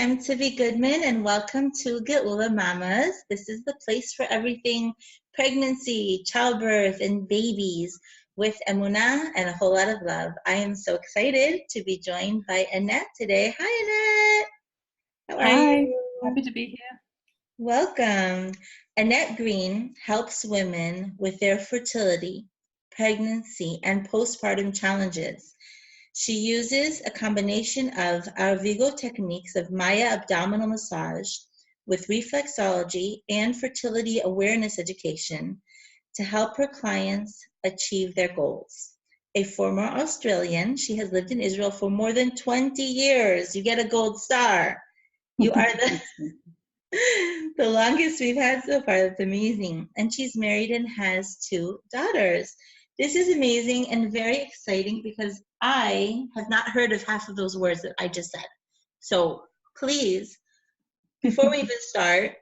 I'm Tivi Goodman, and welcome to Geula Mamas. This is the place for everything pregnancy, childbirth, and babies with Emunah and a whole lot of love. I am so excited to be joined by Annette today. Hi, Annette. How are you? Happy to be here. Welcome. Annette Green helps women with their fertility, pregnancy, and postpartum challenges. She uses a combination of Arvigo techniques of Maya abdominal massage with reflexology and fertility awareness education to help her clients achieve their goals. A former Australian, she has lived in Israel for more than 20 years. You get a gold star. You are the longest we've had so far. That's amazing. And she's married and has 2 daughters. This is amazing and very exciting because I have not heard of half of those words that I just said. So please, before we even start,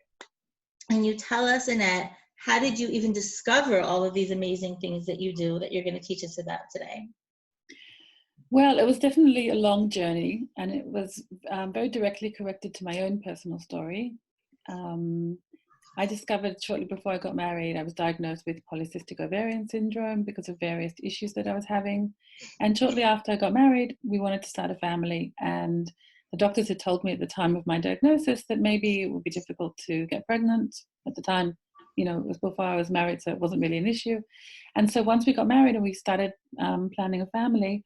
and you tell us, Annette, how did you even discover all of these amazing things that you do that you're going to teach us about today? Well, it was definitely a long journey, and it was very directly connected to my own personal story. I discovered shortly before I got married, I was diagnosed with polycystic ovarian syndrome because of various issues that I was having. And shortly after I got married, we wanted to start a family. And the doctors had told me at the time of my diagnosis that maybe it would be difficult to get pregnant. At the time, you know, it was before I was married, so it wasn't really an issue. And so once we got married and we started planning a family,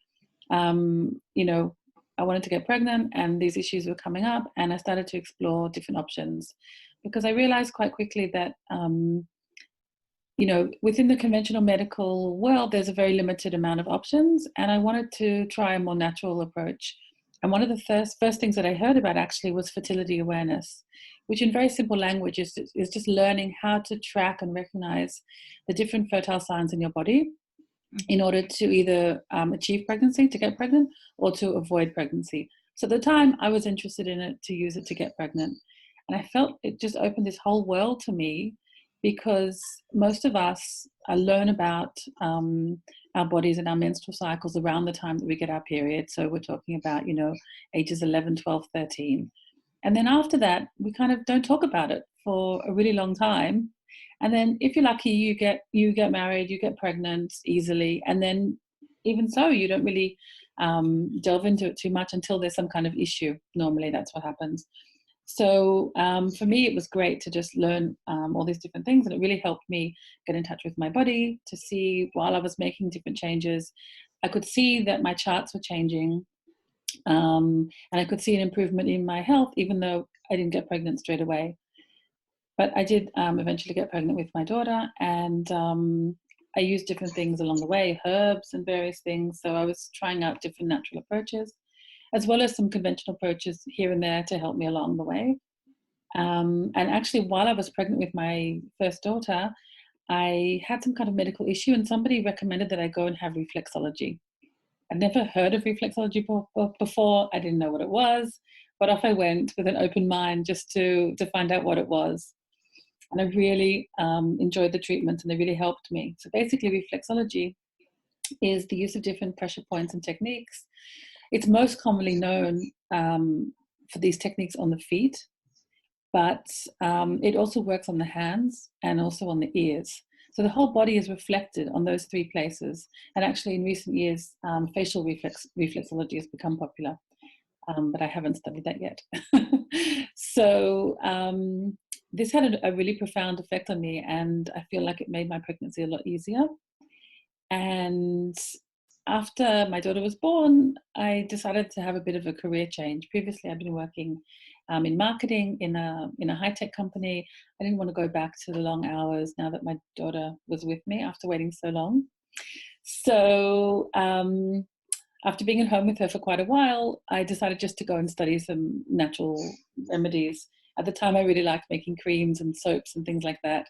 you know, I wanted to get pregnant and these issues were coming up, and I started to explore different options because I realized quite quickly that, you know, within the conventional medical world, there's a very limited amount of options, and I wanted to try a more natural approach. And one of the first things that I heard about actually was fertility awareness, which in very simple language is just learning how to track and recognize the different fertile signs in your body in order to either achieve pregnancy, to get pregnant, or to avoid pregnancy. So at the time, I was interested in it to use it to get pregnant. And I felt it just opened this whole world to me because most of us learn about our bodies and our menstrual cycles around the time that we get our period. So we're talking about, you know, ages 11, 12, 13. And then after that, we kind of don't talk about it for a really long time. And then if you're lucky, you get married, you get pregnant easily. And then even so, you don't really delve into it too much until there's some kind of issue. Normally that's what happens. So for me, it was great to just learn all these different things. And it really helped me get in touch with my body to see while I was making different changes, I could see that my charts were changing. And I could see an improvement in my health, even though I didn't get pregnant straight away. But I did eventually get pregnant with my daughter, and I used different things along the way, herbs and various things. So I was trying out different natural approaches, as well as some conventional approaches here and there to help me along the way. And actually, while I was pregnant with my first daughter, I had some kind of medical issue, and somebody recommended that I go and have reflexology. I'd never heard of reflexology before. I didn't know what it was, but off I went with an open mind just to find out what it was. And I really enjoyed the treatment, and they really helped me. So basically, reflexology is the use of different pressure points and techniques. It's most commonly known for these techniques on the feet, but it also works on the hands and also on the ears. So the whole body is reflected on those 3 places. And actually, in recent years, facial reflexology has become popular, but I haven't studied that yet. So this had a really profound effect on me, and I feel like it made my pregnancy a lot easier. And after my daughter was born, I decided to have a bit of a career change. Previously, I've been working in marketing in a high-tech company. I didn't want to go back to the long hours now that my daughter was with me after waiting so long. So after being at home with her for quite a while, I decided just to go and study some natural remedies. At the time, I really liked making creams and soaps and things like that.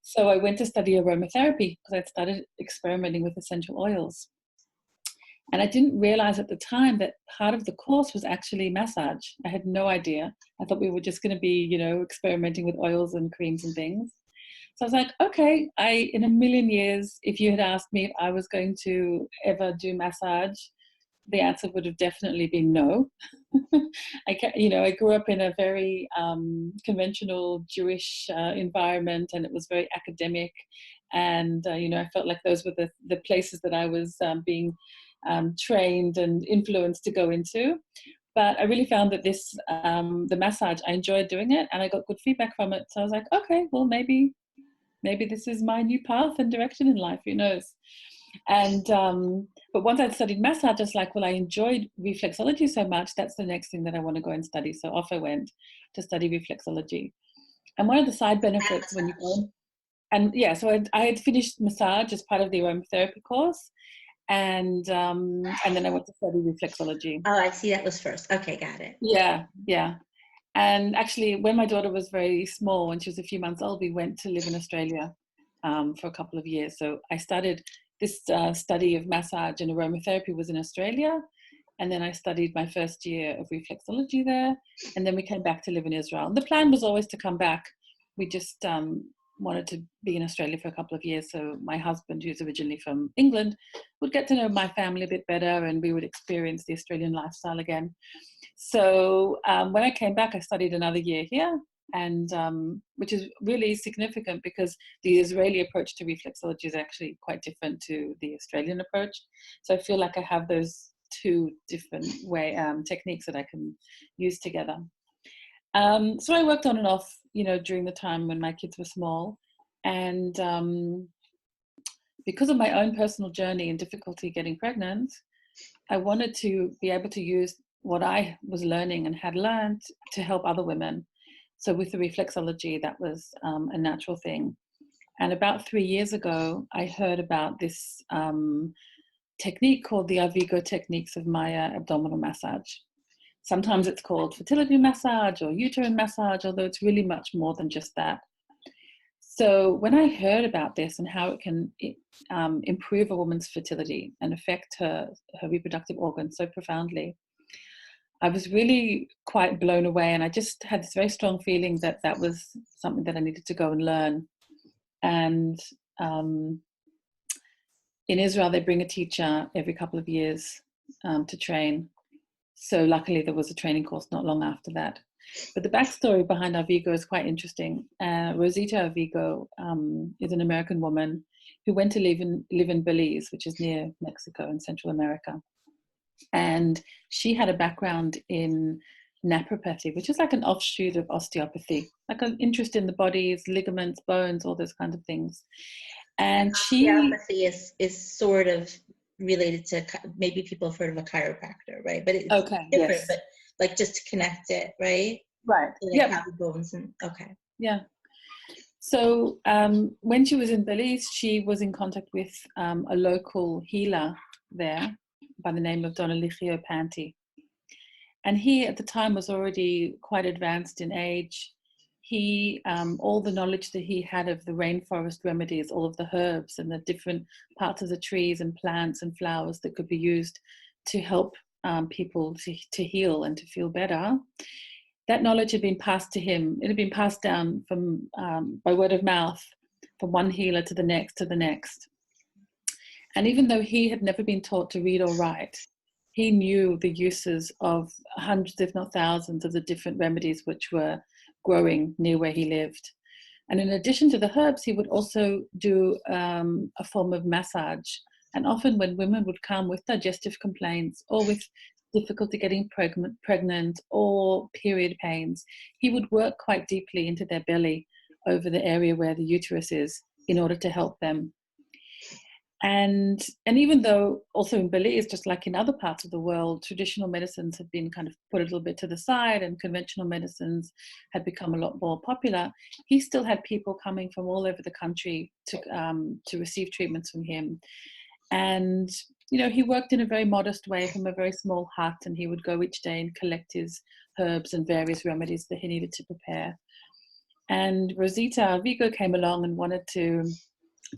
So I went to study aromatherapy because I'd started experimenting with essential oils. And I didn't realize at the time that part of the course was actually massage. I had no idea. I thought we were just going to be, you know, experimenting with oils and creams and things. So I was like, okay, in a million years, if you had asked me if I was going to ever do massage, the answer would have definitely been no. I grew up in a very conventional Jewish environment, and it was very academic. And, I felt like those were the places that I was being trained and influenced to go into. But I really found that the massage, I enjoyed doing it, and I got good feedback from it. So I was like, okay, well, maybe this is my new path and direction in life, who knows? And but once I'd studied massage, I was like, well, I enjoyed reflexology so much, that's the next thing that I want to go and study. So off I went to study reflexology. And one of the side benefits when you go, and yeah, so I had finished massage as part of the aromatherapy course, and then I went to study reflexology. Oh, I see, that was first. Okay, got it. Yeah. And actually, when my daughter was very small, when she was a few months old, we went to live in Australia for a couple of years. So I started this study of massage and aromatherapy was in Australia. And then I studied my first year of reflexology there. And then we came back to live in Israel. And the plan was always to come back. We just wanted to be in Australia for a couple of years. So my husband, who's originally from England, would get to know my family a bit better, and we would experience the Australian lifestyle again. So when I came back, I studied another year here, and which is really significant because the Israeli approach to reflexology is actually quite different to the Australian approach. So I feel like I have those two different techniques that I can use together. So I worked on and off, during the time when my kids were small, and because of my own personal journey and difficulty getting pregnant, I wanted to be able to use what I was learning and had learned to help other women. So with the reflexology, that was a natural thing. And about 3 years ago, I heard about this technique called the Arvigo techniques of Maya abdominal massage. Sometimes it's called fertility massage or uterine massage, although it's really much more than just that. So when I heard about this and how it can improve a woman's fertility and affect her reproductive organs so profoundly, I was really quite blown away. And I just had this very strong feeling that that was something that I needed to go and learn. And in Israel, they bring a teacher every couple of years to train. So luckily there was a training course not long after that. But the backstory behind Arvigo is quite interesting. Rosita Arvigo is an American woman who went to live in Belize, which is near Mexico in Central America. And she had a background in naturopathy, which is like an offshoot of osteopathy, like an interest in the body's ligaments, bones, all those kinds of things. And osteopathy is sort of related to, maybe people have heard of a chiropractor, right? But it's different, yes. But like just to connect it, right? Right. Yeah. Bones and okay. Yeah. So when she was in Belize, she was in contact with a local healer there by the name of Don Eligio Panti. And he at the time was already quite advanced in age. He, all the knowledge that he had of the rainforest remedies, all of the herbs and the different parts of the trees and plants and flowers that could be used to help people to heal and to feel better, that knowledge had been passed to him. It had been passed down from by word of mouth from one healer to the next. And even though he had never been taught to read or write, he knew the uses of hundreds, if not thousands, of the different remedies which were growing near where he lived. And in addition to the herbs, he would also do a form of massage. And often when women would come with digestive complaints or with difficulty getting pregnant or period pains, he would work quite deeply into their belly over the area where the uterus is in order to help them. And even though also in Belize, just like in other parts of the world, traditional medicines have been kind of put a little bit to the side and conventional medicines had become a lot more popular, he still had people coming from all over the country to receive treatments from him. And, he worked in a very modest way from a very small hut, and he would go each day and collect his herbs and various remedies that he needed to prepare. And Rosita Arvigo came along and wanted to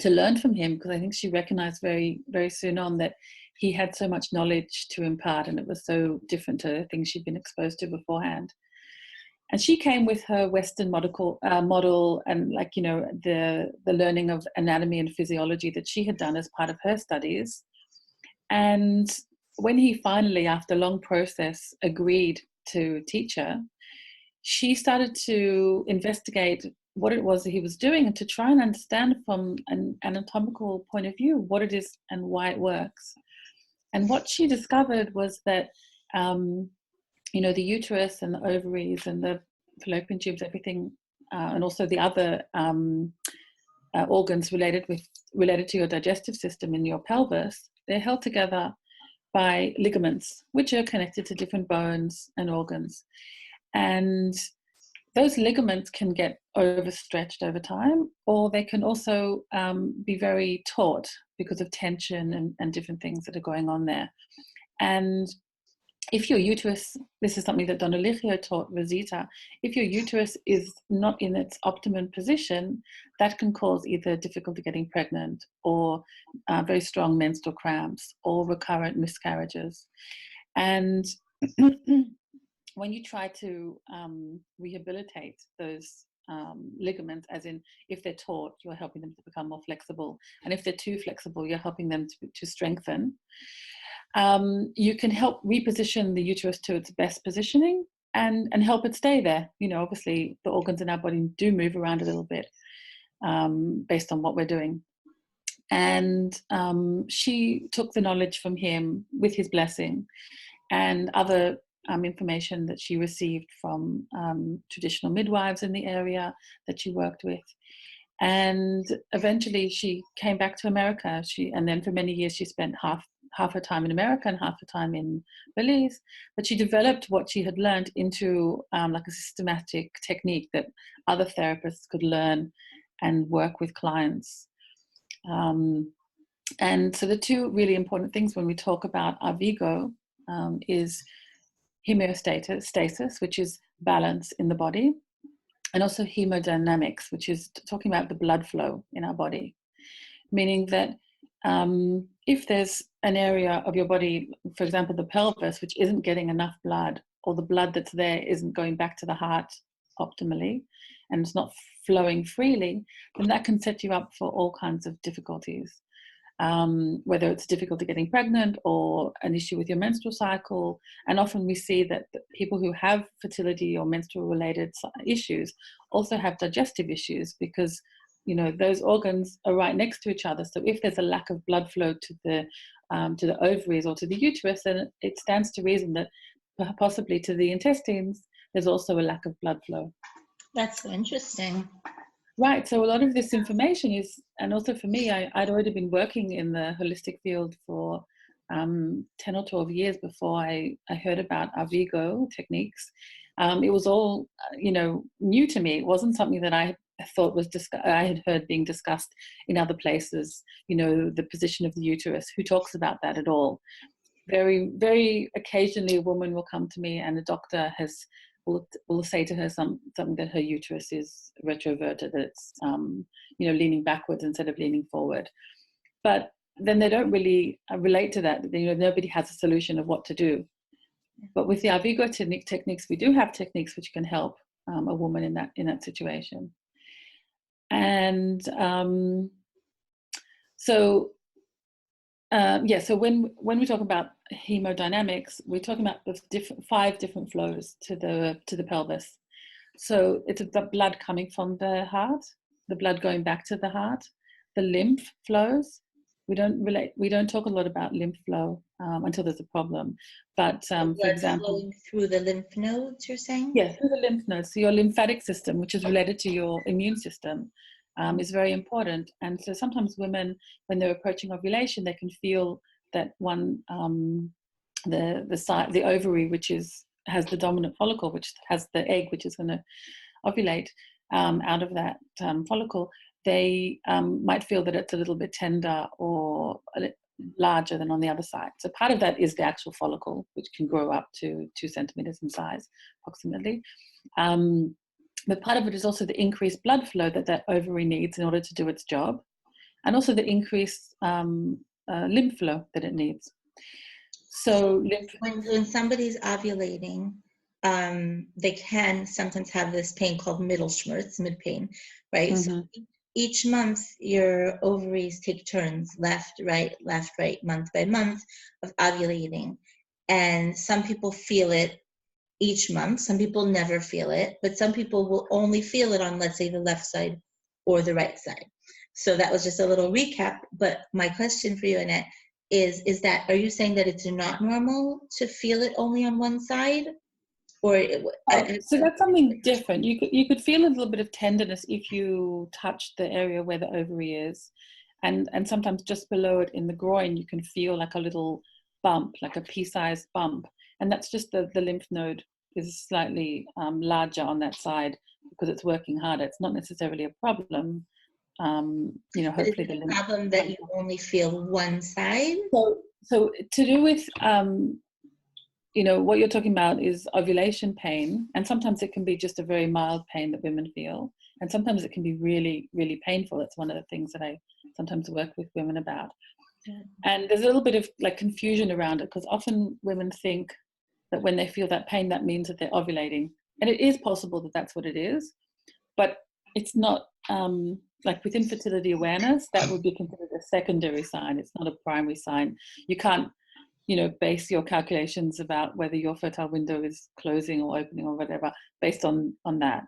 learn from him, because I think she recognized very, very soon on that he had so much knowledge to impart, and it was so different to things she'd been exposed to beforehand. And she came with her Western model and the learning of anatomy and physiology that she had done as part of her studies. And when he finally, after a long process, agreed to teach her, she started to investigate what it was that he was doing and to try and understand from an anatomical point of view what it is and why it works. And what she discovered was that, you know, the uterus and the ovaries and the fallopian tubes, everything, and also the other organs related to your digestive system in your pelvis, they're held together by ligaments, which are connected to different bones and organs. And those ligaments can get overstretched over time, or they can also be very taut because of tension and different things that are going on there. And if your uterus, this is something that Donna Lichio taught Rosita, if your uterus is not in its optimum position, that can cause either difficulty getting pregnant or very strong menstrual cramps or recurrent miscarriages. And when you try to rehabilitate those ligaments, as in if they're taut, you're helping them to become more flexible. And if they're too flexible, you're helping them to strengthen. You can help reposition the uterus to its best positioning and help it stay there. You know, obviously the organs in our body do move around a little bit based on what we're doing. And she took the knowledge from him with his blessing and other information that she received from traditional midwives in the area that she worked with. And eventually she came back to America. And then for many years she spent half her time in America and half her time in Belize. But she developed what she had learned into like a systematic technique that other therapists could learn and work with clients. And so the two really important things when we talk about Arvigo is homeostasis, which is balance in the body, and also hemodynamics, which is talking about the blood flow in our body, meaning that if there's an area of your body, for example, the pelvis, which isn't getting enough blood, or the blood that's there isn't going back to the heart optimally, and it's not flowing freely, then that can set you up for all kinds of difficulties. Whether it's difficulty getting pregnant or an issue with your menstrual cycle. And often we see that people who have fertility or menstrual related issues also have digestive issues because, you know, those organs are right next to each other. So if there's a lack of blood flow to the ovaries or to the uterus, then it stands to reason that possibly to the intestines, there's also a lack of blood flow. That's so interesting. Right, so a lot of this information is, and also for me, I'd already been working in the holistic field for 10 or 12 years before I heard about Arvigo techniques. It was all, you know, new to me. It wasn't something that I thought was I had heard being discussed in other places, you know, the position of the uterus. Who talks about that at all? Very, very occasionally a woman will come to me and a doctor will say to her something that her uterus is retroverted, that it's you know, leaning backwards instead of leaning forward. But then they don't really relate to that. You know, nobody has a solution of what to do. But with the Arvigo techniques, we do have techniques which can help a woman in that situation. And so when we talk about hemodynamics, we're talking about the 5 different flows to the pelvis. So it's the blood coming from the heart, the blood going back to the heart, the lymph flows. We don't talk a lot about lymph flow until there's a problem. But for example, flowing through the lymph nodes, you're saying? Yes, through the lymph nodes. So your lymphatic system, which is related to your immune system, is very important. And so sometimes women, when they're approaching ovulation, they can feel that the ovary, which has the dominant follicle, which has the egg, which is going to ovulate out of that follicle, they might feel that it's a little bit tender or larger than on the other side. So part of that is the actual follicle, which can grow up to 2 centimeters in size, approximately. But part of it is also the increased blood flow that ovary needs in order to do its job, and also the increased lymph flow that it needs. So when somebody's ovulating, they can sometimes have this pain called Mittelschmerz, mid pain, right? Mm-hmm. So each month your ovaries take turns, left, right, month by month of ovulating. And some people feel it each month. Some people never feel it, but some people will only feel it on, let's say, the left side or the right side. So that was just a little recap. But my question for you, Annette, is that, are you saying that it's not normal to feel it only on one side? Or so that's something different. You could feel a little bit of tenderness if you touch the area where the ovary is, and sometimes just below it in the groin you can feel like a little bump, like a pea-sized bump, and that's just the lymph node is slightly larger on that side because it's working harder. It's not necessarily a problem. Hopefully the lymph problem that you only feel one side. So to do with what you're talking about is ovulation pain, and sometimes it can be just a very mild pain that women feel, and sometimes it can be really, really painful. It's one of the things that I sometimes work with women about. And there's a little bit of like confusion around it, because often women think that when they feel that pain, that means that they're ovulating, and it is possible that that's what it is, but it's not. Like with infertility awareness, that would be considered a secondary sign. It's not a primary sign. You can't base your calculations about whether your fertile window is closing or opening or whatever based on that.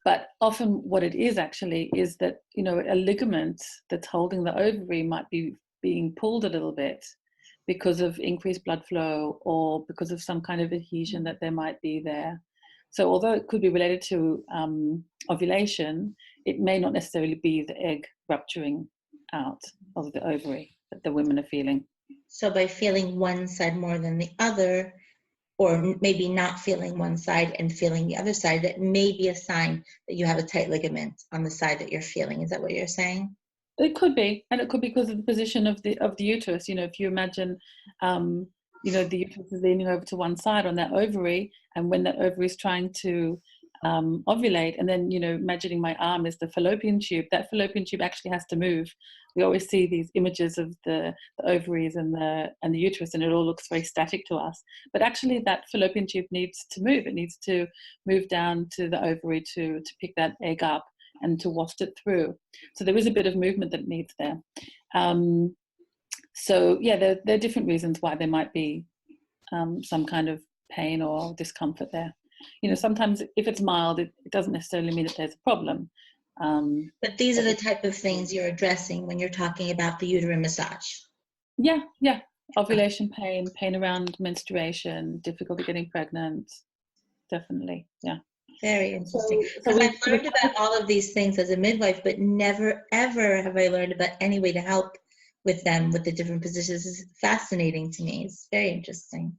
But often what it is actually is that, a ligament that's holding the ovary might be being pulled a little bit because of increased blood flow or because of some kind of adhesion that there might be there. So although it could be related to ovulation, it may not necessarily be the egg rupturing out of the ovary that the women are feeling. So by feeling one side more than the other, or maybe not feeling one side and feeling the other side, that may be a sign that you have a tight ligament on the side that you're feeling. Is that what you're saying? It could be, and it could be because of the position of the uterus. If you imagine, the uterus is leaning over to one side on that ovary, and when that ovary is trying to ovulate, and then imagining my arm is the fallopian tube. That fallopian tube actually has to move. We always see these images of the ovaries and the uterus, and it all looks very static to us. But actually, that fallopian tube needs to move. It needs to move down to the ovary to pick that egg up and to waft it through. So there is a bit of movement that needs there. So yeah, there are different reasons why there might be some kind of pain or discomfort there. Sometimes if it's mild, it doesn't necessarily mean that there's a problem. But these are the type of things you're addressing when you're talking about the uterine massage. Yeah. Ovulation pain around menstruation, difficulty getting pregnant, definitely, yeah. Very interesting. So I've learned about all of these things as a midwife, but never, ever have I learned about any way to help with them with the different positions. It's fascinating to me. It's very interesting.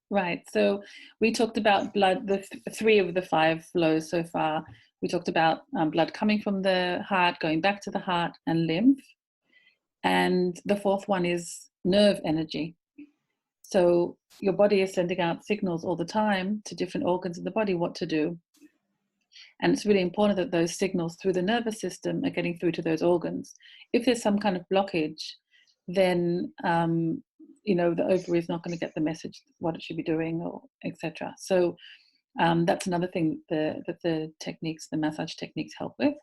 Right. So we talked about blood, the 3 of the 5 flows so far. We talked about blood coming from the heart, going back to the heart, and lymph. And the 4th one is nerve energy. So your body is sending out signals all the time to different organs of the body what to do. And it's really important that those signals through the nervous system are getting through to those organs. If there's some kind of blockage, then the ovary is not going to get the message what it should be doing, or etc. So that's another thing that the techniques, the massage techniques, help with.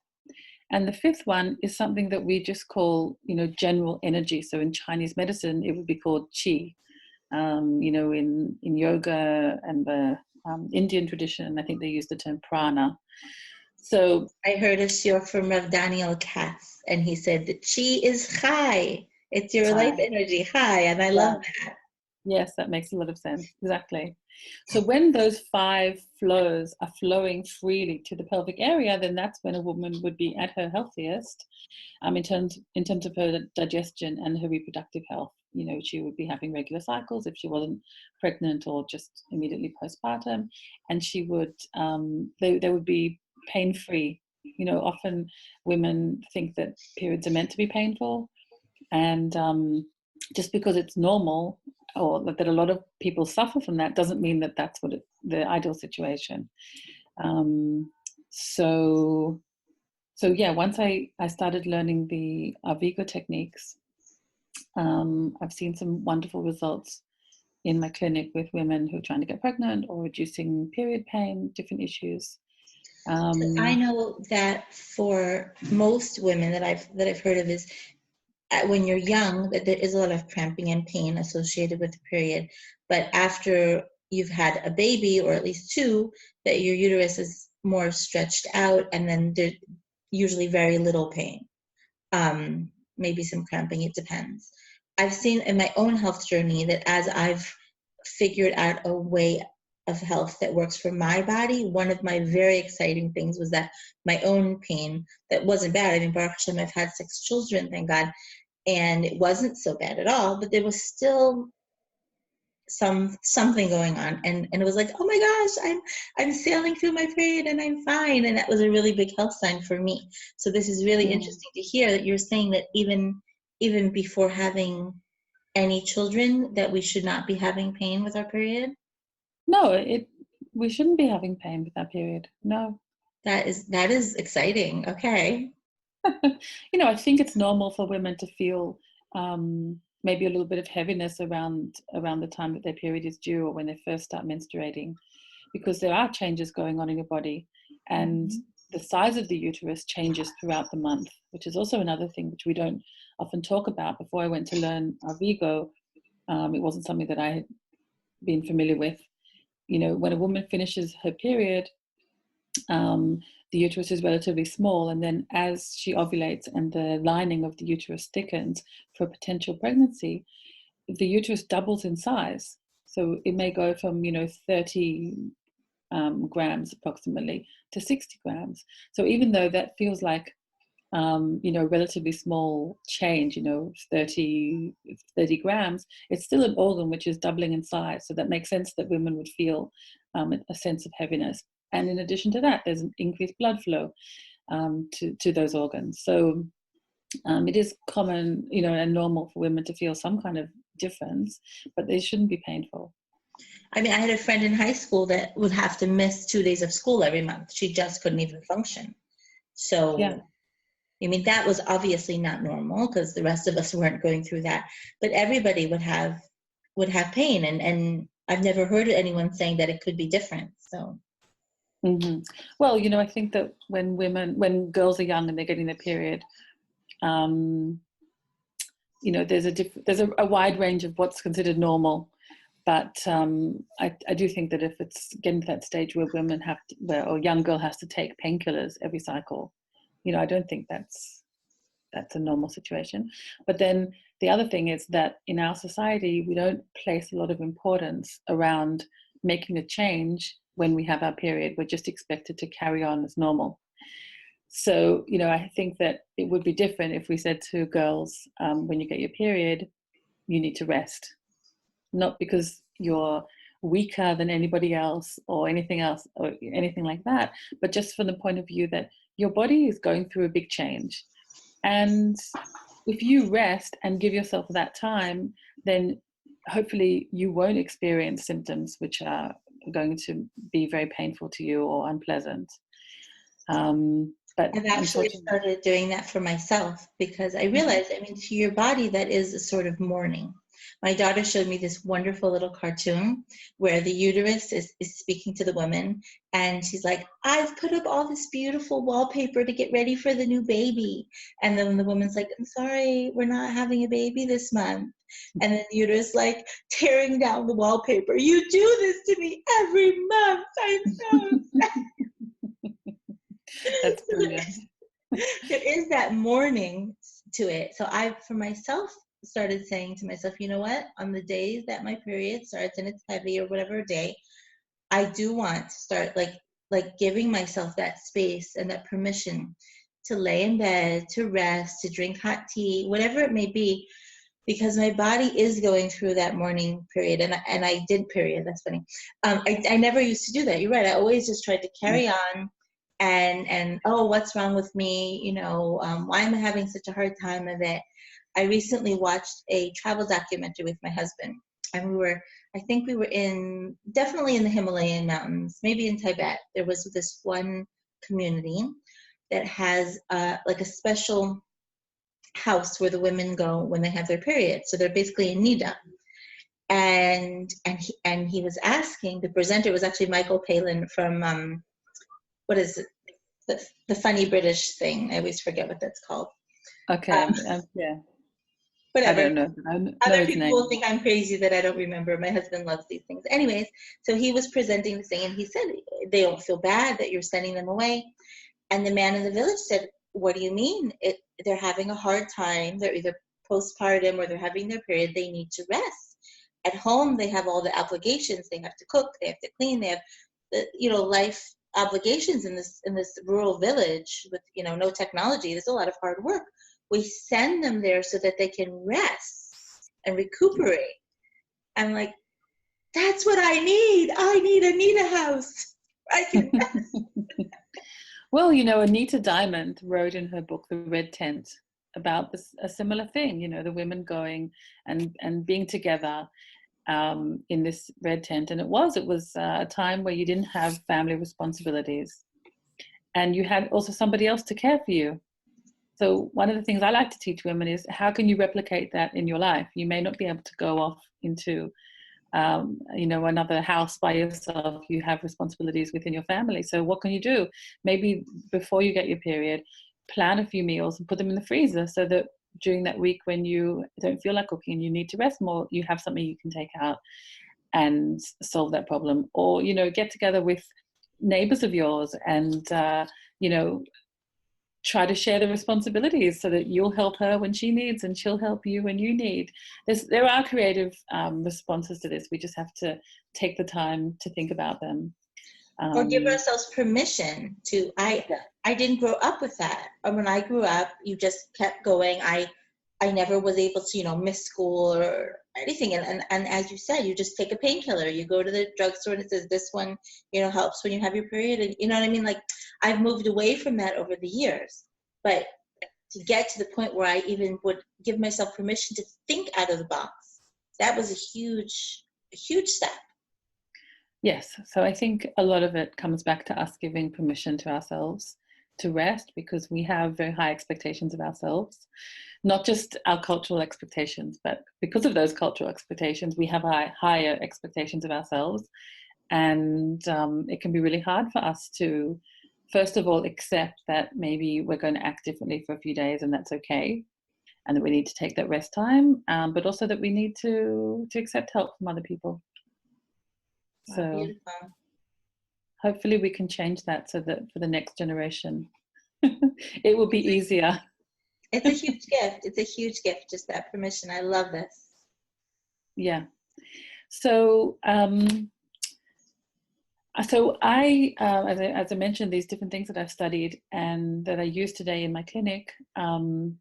And the 5th one is something that we just call, general energy. So in Chinese medicine, it would be called qi. In yoga and the Indian tradition, I think they use the term prana. So I heard a shiur from Rav Daniel Katz, and he said that qi is chai. It's your life energy, chai, and I love that. Yes, that makes a lot of sense. Exactly. So when those 5 flows are flowing freely to the pelvic area, then that's when a woman would be at her healthiest, in terms of her digestion and her reproductive health. She would be having regular cycles if she wasn't pregnant or just immediately postpartum, and she would they would be pain-free. Often women think that periods are meant to be painful, and just because it's normal, or that a lot of people suffer from that, doesn't mean that that's the ideal situation. So yeah, once I started learning the Arvigo techniques, I've seen some wonderful results in my clinic with women who are trying to get pregnant or reducing period pain, different issues. I know that for most women that I've heard of is when you're young, that there is a lot of cramping and pain associated with the period, but after you've had a baby, or at least two, that your uterus is more stretched out, and then there's usually very little pain. Maybe some cramping, it depends. I've seen in my own health journey that as I've figured out a way of health that works for my body, one of my very exciting things was that my own pain, that wasn't bad. I mean, Baruch Hashem, I've had 6 children, thank God, and it wasn't so bad at all, but there was still something going on, and it was like, oh my gosh, I'm sailing through my period and I'm fine, and that was a really big health sign for me. So this is really interesting to hear that you're saying that even before having any children, that we should not be having pain with our period. No, we shouldn't be having pain with that period. No. That is exciting. Okay. I think it's normal for women to feel maybe a little bit of heaviness around the time that their period is due, or when they first start menstruating, because there are changes going on in your body, and the size of the uterus changes throughout the month, which is also another thing which we don't often talk about. Before I went to learn Arvigo, it wasn't something that I had been familiar with. When a woman finishes her period, the uterus is relatively small, and then as she ovulates and the lining of the uterus thickens for a potential pregnancy, the uterus doubles in size. So it may go from 30 grams approximately to 60 grams. So even though that feels like relatively small change, 30 grams, it's still an organ which is doubling in size. So that makes sense that women would feel a sense of heaviness. And in addition to that, there's an increased blood flow to those organs. So it is common, and normal for women to feel some kind of difference, but they shouldn't be painful. I mean, I had a friend in high school that would have to miss 2 days of school every month. She just couldn't even function. So, yeah. I mean, that was obviously not normal, because the rest of us weren't going through that. But everybody would have pain, and I've never heard anyone saying that it could be different. So. Mm-hmm. Well, I think that when girls are young and they're getting their period, there's a wide range of what's considered normal, but I do think that if it's getting to that stage where women or a young girl has to take painkillers every cycle, I don't think that's a normal situation. But then the other thing is that in our society, we don't place a lot of importance around making a change when we have our period. We're just expected to carry on as normal. So, I think that it would be different if we said to girls, when you get your period, you need to rest. Not because you're weaker than anybody else or anything like that, but just from the point of view that your body is going through a big change. And if you rest and give yourself that time, then hopefully you won't experience symptoms which are going to be very painful to you or unpleasant. But I've actually started doing that for myself, because I realized, I mean, to your body, that is a sort of mourning. My daughter showed me this wonderful little cartoon where the uterus is speaking to the woman, and she's like, I've put up all this beautiful wallpaper to get ready for the new baby. And then the woman's like, I'm sorry, we're not having a baby this month. And then the uterus like tearing down the wallpaper. You do this to me every month. I'm so sad. That's brilliant. There is that mourning to it. So I, for myself, started saying to myself, you know what? On the days that my period starts and it's heavy or whatever day, I do want to start like giving myself that space and that permission to lay in bed, to rest, to drink hot tea, whatever it may be, because my body is going through that morning period, and I did period. That's funny. I never used to do that. You're right. I always just tried to carry on. And oh, what's wrong with me? Why am I having such a hard time of it? I recently watched a travel documentary with my husband, and I think we were definitely in the Himalayan mountains, maybe in Tibet. There was this one community that has like a special house where the women go when they have their period. So they're basically in Nida. And he was asking, the presenter was actually Michael Palin from what is it? the funny British thing. I always forget what that's called. Okay. Yeah. I Whatever. don't know. I know Other his people name. will think I'm crazy that I don't remember. My husband loves these things. Anyways, so he was presenting this thing, and he said, they don't feel bad that you're sending them away. And the man in the village said, what do you mean? They're having a hard time. They're either postpartum or they're having their period. They need to rest. At home, they have all the obligations. They have to cook. They have to clean. They have the, life obligations in this rural village with, no technology. There's a lot of hard work. We send them there so that they can rest and recuperate. I'm like, that's what I need. I need a house. I can rest. Well, Anita Diamond wrote in her book, The Red Tent, about a similar thing, the women going and being together in this red tent. And it was a time where you didn't have family responsibilities and you had also somebody else to care for you. So one of the things I like to teach women is, how can you replicate that in your life? You may not be able to go off into another house by yourself. You have responsibilities within your family. So what can you do? Maybe before you get your period, plan a few meals and put them in the freezer so that during that week when you don't feel like cooking and you need to rest more, you have something you can take out and solve that problem. Or, get together with neighbors of yours and, try to share the responsibilities so that you'll help her when she needs and she'll help you when you need. There are creative responses to this. We just have to take the time to think about them. Or give ourselves permission to. I didn't grow up with that. Or when I grew up, you just kept going. I never was able to, miss school or anything. And as you said, you just take a painkiller. You go to the drugstore and it says this one, helps when you have your period. And you know what I mean? Like, I've moved away from that over the years. But to get to the point where I even would give myself permission to think out of the box, that was a huge step. Yes. So I think a lot of it comes back to us giving permission to ourselves to rest, because we have very high expectations of ourselves, not just our cultural expectations, but because of those cultural expectations, we have higher expectations of ourselves. And it can be really hard for us to, first of all, accept that maybe we're going to act differently for a few days and that's okay, and that we need to take that rest time, but also that we need to accept help from other people. So beautiful. Hopefully we can change that so that for the next generation, it will be easier. It's a huge gift. It's a huge gift, just that permission. I love this. Yeah. So, so I, as I mentioned, these different things that I've studied and that I use today in my clinic. And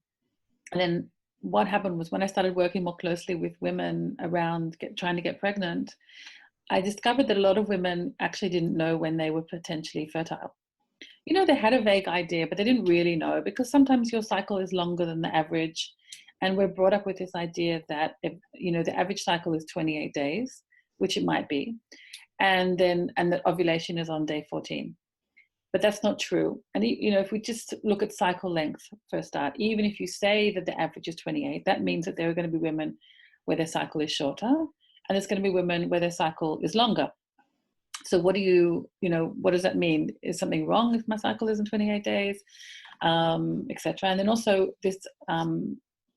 then what happened was, when I started working more closely with women around trying to get pregnant, I discovered that a lot of women actually didn't know when they were potentially fertile. They had a vague idea, but they didn't really know, because sometimes your cycle is longer than the average. And we're brought up with this idea that, the average cycle is 28 days, which it might be. And that ovulation is on day 14. But that's not true. And, if we just look at cycle length for a start, even if you say that the average is 28, that means that there are going to be women where their cycle is shorter, and there's going to be women where their cycle is longer. So what does that mean? Is something wrong if my cycle isn't 28 days, etc.? And then also this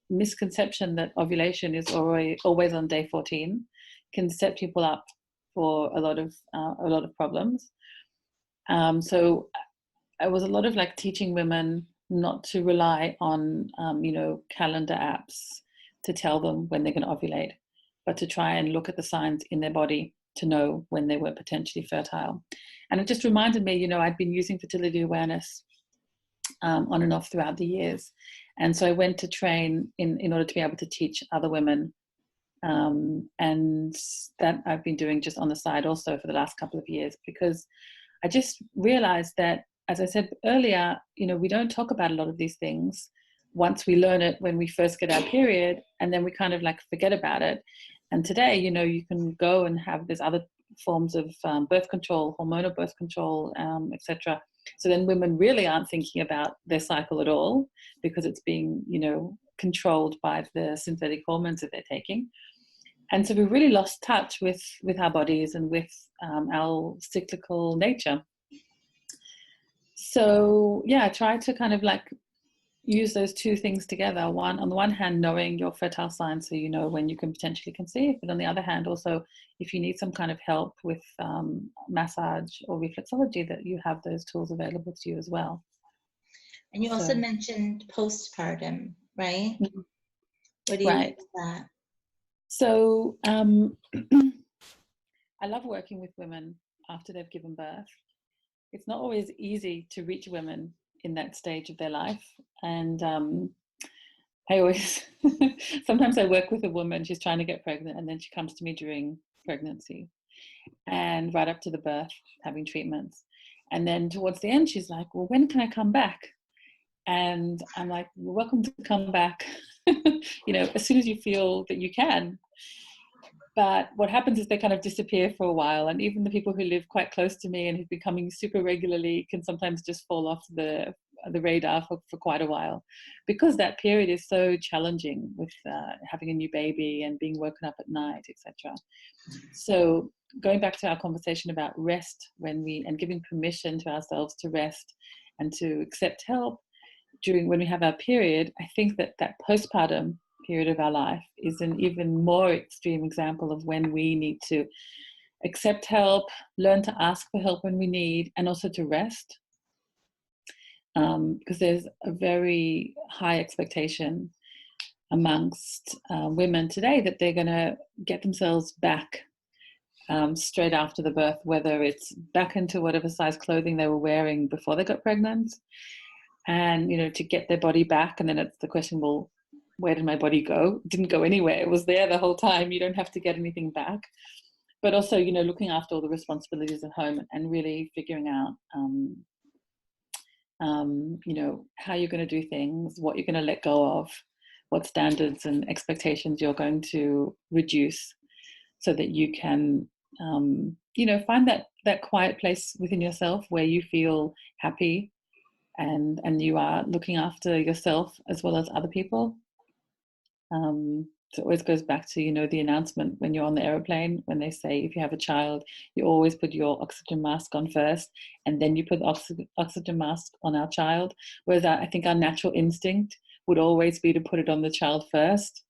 misconception that ovulation is always on day 14 can set people up for a lot of problems. So I was a lot of teaching women not to rely on calendar apps to tell them when they're going to ovulate, but to try and look at the signs in their body to know when they were potentially fertile. And it just reminded me, I'd been using fertility awareness on and off throughout the years. And so I went to train in order to be able to teach other women. And that I've been doing just on the side also for the last couple of years, because I just realized that, as I said earlier, we don't talk about a lot of these things once we learn it when we first get our period, and then we kind of forget about it. And today, you can go and have there's other forms of birth control, hormonal birth control, etc. So then women really aren't thinking about their cycle at all, because it's being, controlled by the synthetic hormones that they're taking. And so we've really lost touch with our bodies and with our cyclical nature. So yeah, I try to kind of like use those two things together. One, on the one hand, knowing your fertile signs, so you know when you can potentially conceive, but on the other hand, also if you need some kind of help with massage or reflexology, that you have those tools available to you as well. And you also So, mentioned postpartum, right? Mhm. What do you mean Right. by that? So I love working with women after they've given birth. It's not always easy to reach women in that stage of their life. And I always, sometimes I work with a woman, she's trying to get pregnant, and then she comes to me during pregnancy and right up to the birth, having treatments. And then towards the end, she's like, well, when can I come back? And I'm like, well, welcome to come back, as soon as you feel that you can. But what happens is they kind of disappear for a while. And even the people who live quite close to me and who've been coming super regularly can sometimes just fall off the radar for quite a while, because that period is so challenging with having a new baby and being woken up at night, etc. So going back to our conversation about rest, and giving permission to ourselves to rest and to accept help when we have our period, I think that postpartum period of our life is an even more extreme example of when we need to accept help, learn to ask for help when we need, and also to rest. Because there's a very high expectation amongst women today that they're going to get themselves back straight after the birth, whether it's back into whatever size clothing they were wearing before they got pregnant, and to get their body back. And then it's the question, well, where did my body go? It didn't go anywhere. It was there the whole time. You don't have to get anything back. But also, looking after all the responsibilities at home and really figuring out how you're going to do things, what you're going to let go of, what standards and expectations you're going to reduce, so that you can find that quiet place within yourself where you feel happy and you are looking after yourself as well as other people. So it always goes back to the announcement when you're on the aeroplane, when they say if you have a child, you always put your oxygen mask on first, and then you put the oxygen mask on our child. Whereas I think our natural instinct would always be to put it on the child first.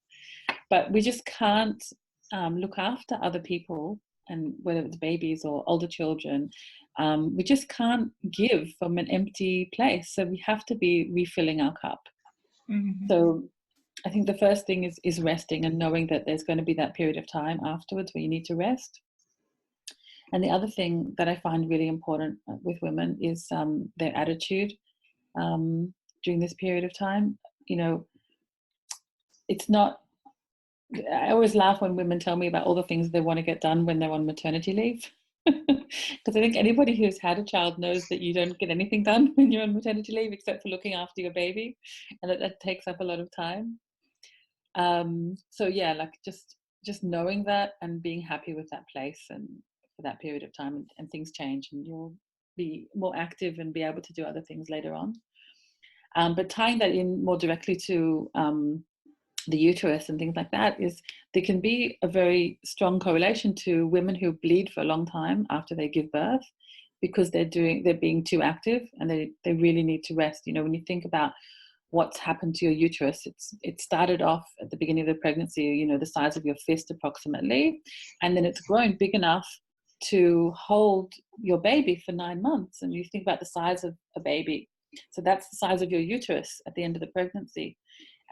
But we just can't look after other people, and whether it's babies or older children, we just can't give from an empty place. So we have to be refilling our cup. Mm-hmm. So I think the first thing is resting and knowing that there's going to be that period of time afterwards where you need to rest. And the other thing that I find really important with women is their attitude during this period of time. It's not, I always laugh when women tell me about all the things they want to get done when they're on maternity leave. Because I think anybody who's had a child knows that you don't get anything done when you're on maternity leave except for looking after your baby, and that takes up a lot of time. So yeah, like just knowing that and being happy with that place and for that period of time, and things change and you'll be more active and be able to do other things later on. But tying that in more directly to the uterus and things like that, is there can be a very strong correlation to women who bleed for a long time after they give birth, because they're being too active and they really need to rest. When you think about what's happened to your uterus, it started off at the beginning of the pregnancy, the size of your fist approximately, and then it's grown big enough to hold your baby for 9 months. And you think about the size of a baby, so that's the size of your uterus at the end of the pregnancy.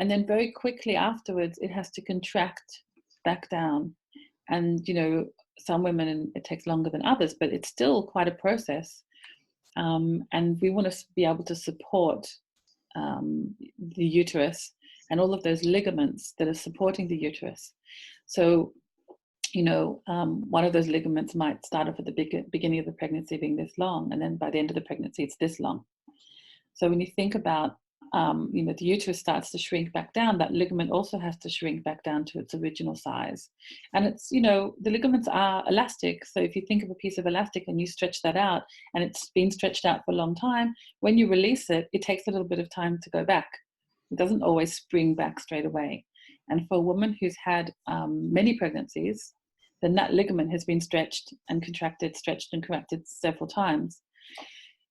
And then very quickly afterwards, it has to contract back down. And, some women, it takes longer than others, but it's still quite a process. And we want to be able to support the uterus and all of those ligaments that are supporting the uterus. So, one of those ligaments might start off at the beginning of the pregnancy being this long, and then by the end of the pregnancy, it's this long. So when you think about the uterus starts to shrink back down, that ligament also has to shrink back down to its original size. And it's, the ligaments are elastic. So if you think of a piece of elastic and you stretch that out and it's been stretched out for a long time, when you release it, it takes a little bit of time to go back. It doesn't always spring back straight away. And for a woman who's had many pregnancies, then that ligament has been stretched and contracted, stretched and contracted several times.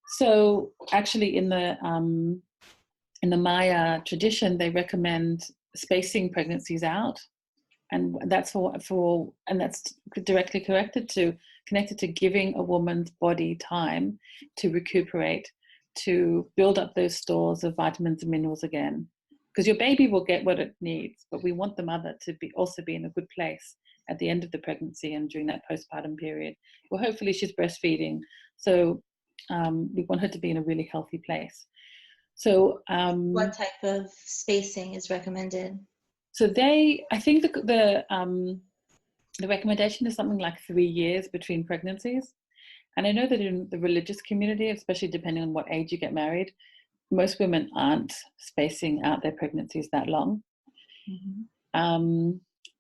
So actually in the Maya tradition, they recommend spacing pregnancies out, and that's and that's directly connected to giving a woman's body time to recuperate, to build up those stores of vitamins and minerals again. Because your baby will get what it needs, but we want the mother to also be in a good place at the end of the pregnancy and during that postpartum period. Well, hopefully she's breastfeeding, so we want her to be in a really healthy place. So what type of spacing is recommended? So I think the recommendation is something like 3 years between pregnancies. And I know that in the religious community, especially depending on what age you get married, most women aren't spacing out their pregnancies that long. Mm-hmm.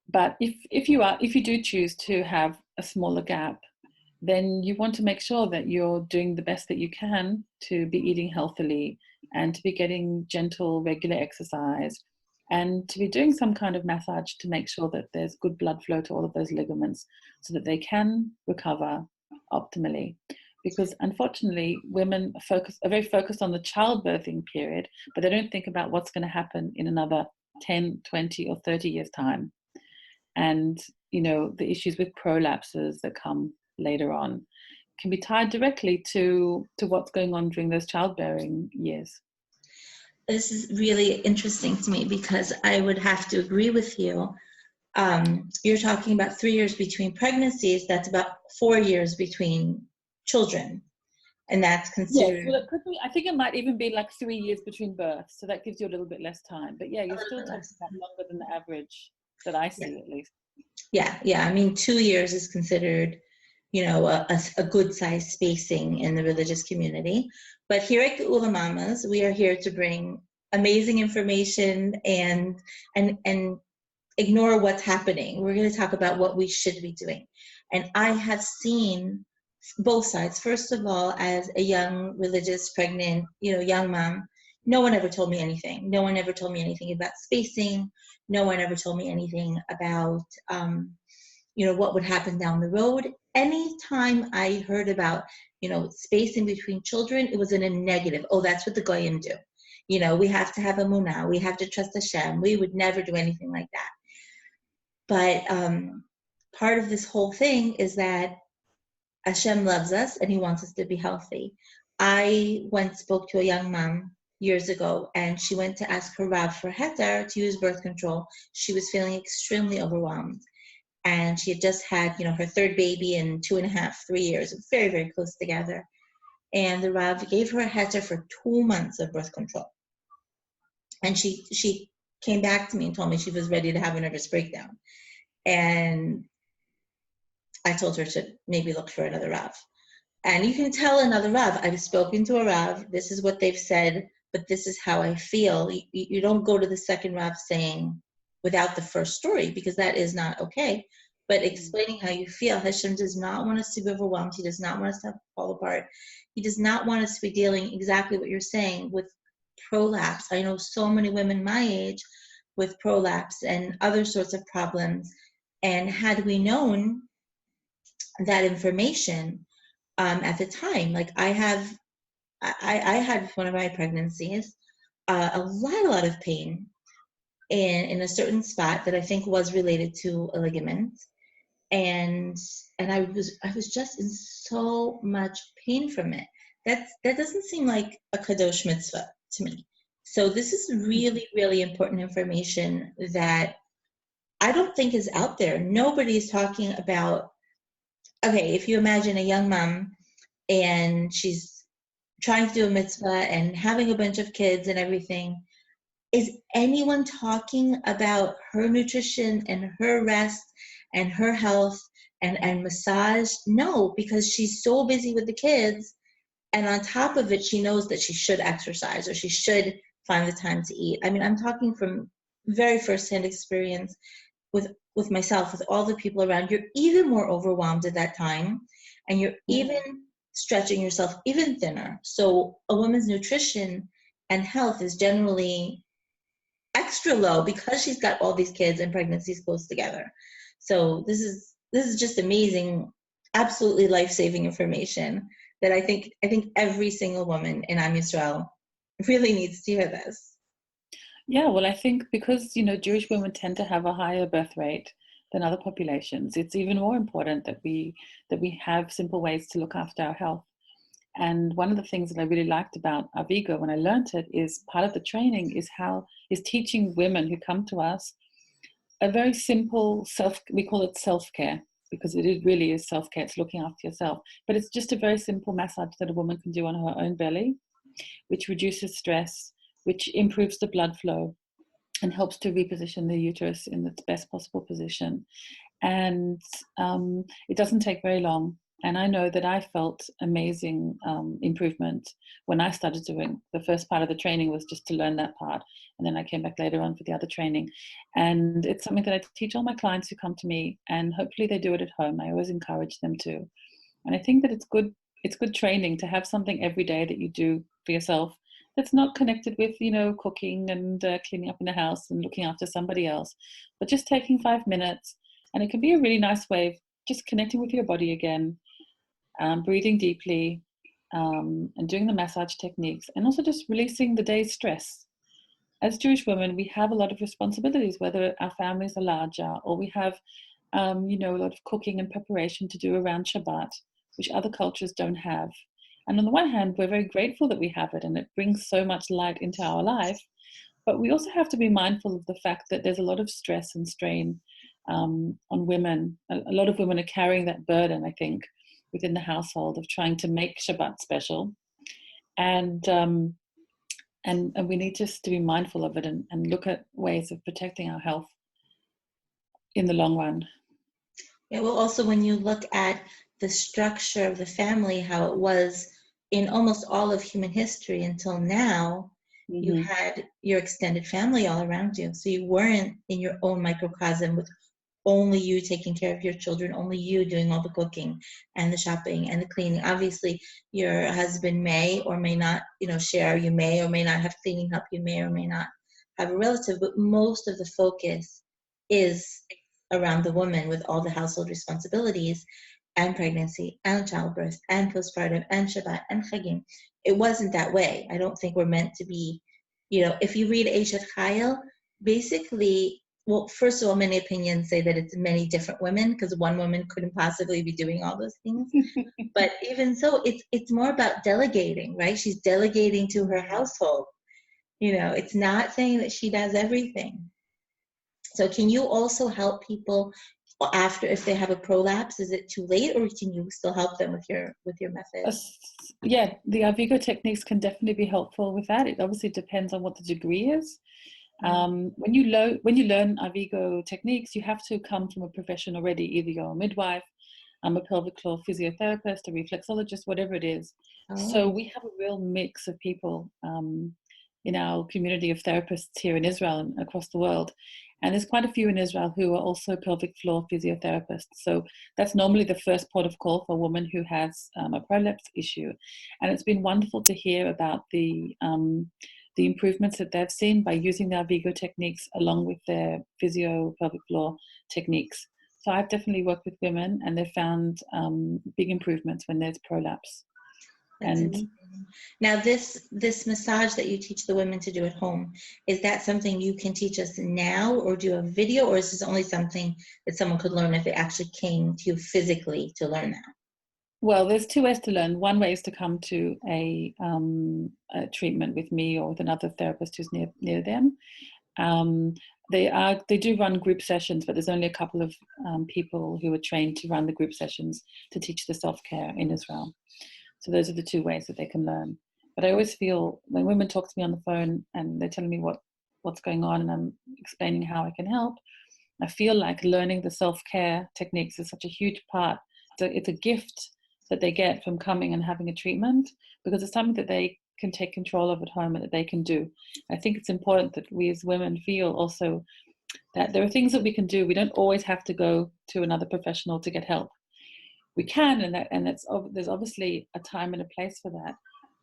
But if you do choose to have a smaller gap, then you want to make sure that you're doing the best that you can to be eating healthily and to be getting gentle, regular exercise, and to be doing some kind of massage to make sure that there's good blood flow to all of those ligaments so that they can recover optimally. Because unfortunately, women are very focused on the childbirthing period, but they don't think about what's going to happen in another 10, 20, or 30 years' time. And, the issues with prolapses that come later on can be tied directly to what's going on during those childbearing years. This is really interesting to me because I would have to agree with you. You're talking about 3 years between pregnancies. That's about 4 years between children. And that's considered... Yeah, well, it could be, I think it might even be like 3 years between births. So that gives you a little bit less time. But yeah, you're still talking about longer than the average that I see, at least. Yeah. I mean, 2 years is considered, a good size spacing in the religious community. But here at Geula Mamas, we are here to bring amazing information and ignore what's happening. We're going to talk about what we should be doing. And I have seen both sides. First of all, as a young, religious, pregnant, young mom, no one ever told me anything. No one ever told me anything about spacing. No one ever told me anything about, what would happen down the road. Anytime I heard about, spacing between children, it was in a negative. Oh, that's what the Goyim do. We have to have Emunah. We have to trust Hashem. We would never do anything like that. But part of this whole thing is that Hashem loves us and he wants us to be healthy. I spoke to a young mom years ago, and she went to ask her Rav for heter to use birth control. She was feeling extremely overwhelmed. And she had just had, her third baby in 2.5, 3 years, very, very close together. And the Rav gave her a heter for 2 months of birth control. And she came back to me and told me she was ready to have a nervous breakdown. And I told her to maybe look for another Rav. And you can tell another Rav, I've spoken to a Rav, this is what they've said, but this is how I feel. You don't go to the second Rav saying, without the first story, because that is not okay. But explaining how you feel. Hashem does not want us to be overwhelmed. He does not want us to fall apart. He does not want us to be dealing exactly what you're saying with prolapse. I know so many women my age with prolapse and other sorts of problems. And had we known that information at the time, like I had one of my pregnancies, a lot of pain in a certain spot that I think was related to a ligament, and I was just in so much pain from it. That doesn't seem like a kadosh mitzvah to me. So this is really, really important information that I don't think is out there. Nobody's talking about. Okay, if you imagine a young mom and she's trying to do a mitzvah and having a bunch of kids and everything, is anyone talking about her nutrition and her rest and her health and massage? No, because she's so busy with the kids. And on top of it, she knows that she should exercise or she should find the time to eat. I mean, I'm talking from very firsthand experience with myself, with all the people around. You're even more overwhelmed at that time, and you're even stretching yourself even thinner. So a woman's nutrition and health is generally extra low because she's got all these kids and pregnancies close together. So this is just amazing, absolutely life-saving information that I think every single woman in Am Yisrael really needs to hear this. Yeah, well, I think because, you know, Jewish women tend to have a higher birth rate than other populations, it's even more important that we have simple ways to look after our health. And one of the things that I really liked about Arvigo when I learned it is part of the training is teaching women who come to us a very simple we call it self-care, because really is self-care. It's looking after yourself. But it's just a very simple massage that a woman can do on her own belly, which reduces stress, which improves the blood flow and helps to reposition the uterus in its best possible position. And it doesn't take very long. And I know that I felt amazing improvement when I started doing the first part of the training was just to learn that part. And then I came back later on for the other training. And it's something that I teach all my clients who come to me, and hopefully they do it at home. I always encourage them to. And I think that it's good training to have something every day that you do for yourself that's not connected with, you know, cooking and cleaning up in the house and looking after somebody else, but just taking 5 minutes. And it can be a really nice way of just connecting with your body again, breathing deeply, and doing the massage techniques, and also just releasing the day's stress. As Jewish women, we have a lot of responsibilities, whether our families are larger or we have, you know, a lot of cooking and preparation to do around Shabbat, which other cultures don't have. And on the one hand, we're very grateful that we have it, and it brings so much light into our life. But we also have to be mindful of the fact that there's a lot of stress and strain on women. A lot of women are carrying that burden, I think, within the household of trying to make Shabbat special. And we need just to be mindful of it and look at ways of protecting our health in the long run. Yeah, well, also when you look at the structure of the family, how it was in almost all of human history until now, you had your extended family all around you. So you weren't in your own microcosm with only you taking care of your children, only you doing all the cooking and the shopping and the cleaning. Obviously, your husband may or may not, you know, share. You may or may not have cleaning help. You may or may not have a relative, but most of the focus is around the woman with all the household responsibilities and pregnancy and childbirth and postpartum and Shabbat and Chagim. It wasn't that way. I don't think we're meant to be, you know, if you read Eshet Chayil, basically, well, first of all, many opinions say that it's many different women because one woman couldn't possibly be doing all those things. But even so, it's more about delegating, right? She's delegating to her household. You know, it's not saying that she does everything. So can you also help people after, if they have a prolapse? Is it too late, or can you still help them with your method? Yeah, the Arvigo techniques can definitely be helpful with that. It obviously depends on what the degree is. When you learn Arvigo techniques, you have to come from a profession already. Either you're a midwife, a pelvic floor physiotherapist, a reflexologist, whatever it is. So we have a real mix of people in our community of therapists here in Israel and across the world. And there's quite a few in Israel who are also pelvic floor physiotherapists. So that's normally the first port of call for a woman who has a prolapse issue. And it's been wonderful to hear about the improvements that they've seen by using the Arvigo techniques along with their physio pelvic floor techniques. So I've definitely worked with women, and they've found big improvements when there's prolapse. That's amazing. Now, this massage that you teach the women to do at home, is that something you can teach us now, or do a video, or is this only something that someone could learn if they actually came to you physically to learn that? Well, there's two ways to learn. One way is to come to a treatment with me or with another therapist who's near them. They do run group sessions, but there's only a couple of people who are trained to run the group sessions to teach the self-care in Israel. So those are the two ways that they can learn. But I always feel when women talk to me on the phone and they're telling me what's going on and I'm explaining how I can help, I feel like learning the self-care techniques is such a huge part. It's a gift that they get from coming and having a treatment, because it's something that they can take control of at home and that they can do. I think it's important that we as women feel also that there are things that we can do. We don't always have to go to another professional to get help. We can, and there's obviously a time and a place for that.